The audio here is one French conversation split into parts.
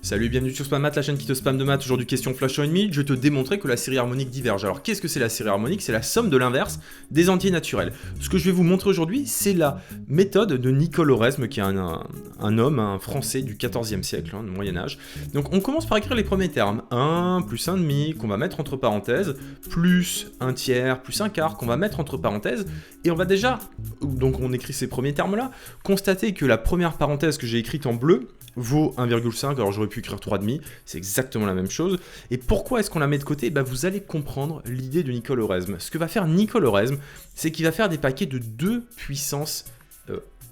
Salut et bienvenue sur Spam Math, la chaîne qui te spamme de maths. Aujourd'hui, question flash en une minute, je vais te démontrer que la série harmonique diverge. Alors, qu'est-ce que c'est la série harmonique? C'est la somme de l'inverse des entiers naturels. Ce que je vais vous montrer aujourd'hui, c'est la méthode de Nicole Oresme, qui est un homme, un français du XIVe siècle, du Moyen-Âge. Donc, on commence par écrire les premiers termes. 1 plus 1,5 qu'on va mettre entre parenthèses, plus 1 tiers, plus 1 quart qu'on va mettre entre parenthèses. Et on va déjà, donc on écrit ces premiers termes-là, constater que la première parenthèse que j'ai écrite en bleu vaut 1,5, alors j'aurais pu écrire 3,5, c'est exactement la même chose. Et pourquoi est-ce qu'on la met de côté? Vous allez comprendre l'idée de Nicole Oresme. Ce que va faire Nicole Oresme, c'est qu'il va faire des paquets de 2 puissance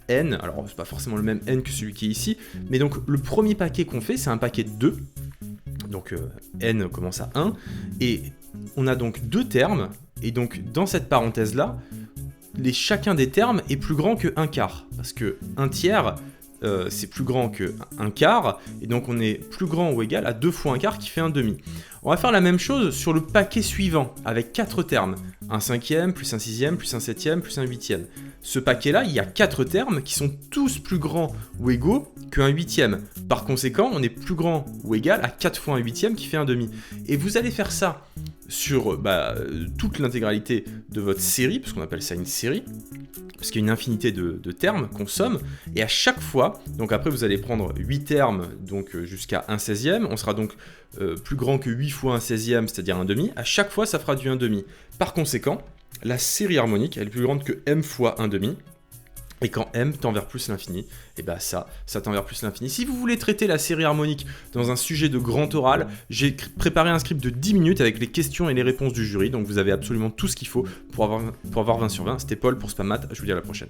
n, alors c'est pas forcément le même n que celui qui est ici, mais donc le premier paquet qu'on fait, c'est un paquet de 2, donc n commence à 1, et on a donc deux termes, et donc dans cette parenthèse-là, chacun des termes est plus grand que 1 quart, parce que 1 tiers, c'est plus grand que 1 quart, et donc on est plus grand ou égal à 2 fois 1 quart qui fait 1 demi. On va faire la même chose sur le paquet suivant, avec 4 termes. 1 cinquième, plus 1 sixième, plus 1 septième, plus 1 huitième. Ce paquet-là, il y a 4 termes qui sont tous plus grands ou égaux que 1 huitième. Par conséquent, on est plus grand ou égal à 4 fois 1 huitième qui fait 1 demi. Et vous allez faire ça sur toute l'intégralité de votre série, parce qu'on appelle ça une série, parce qu'il y a une infinité de termes qu'on somme, et à chaque fois, donc après vous allez prendre 8 termes, donc jusqu'à 1 16e, on sera donc plus grand que 8 fois 1 16e, c'est-à-dire 1 demi, à chaque fois ça fera du 1 demi. Par conséquent, la série harmonique, elle est plus grande que m fois 1 demi, et quand m tend vers plus l'infini, et ça tend vers plus l'infini. Si vous voulez traiter la série harmonique dans un sujet de grand oral, j'ai préparé un script de 10 minutes avec les questions et les réponses du jury, donc vous avez absolument tout ce qu'il faut pour avoir 20 sur 20. C'était Paul pour Spam Math, je vous dis à la prochaine.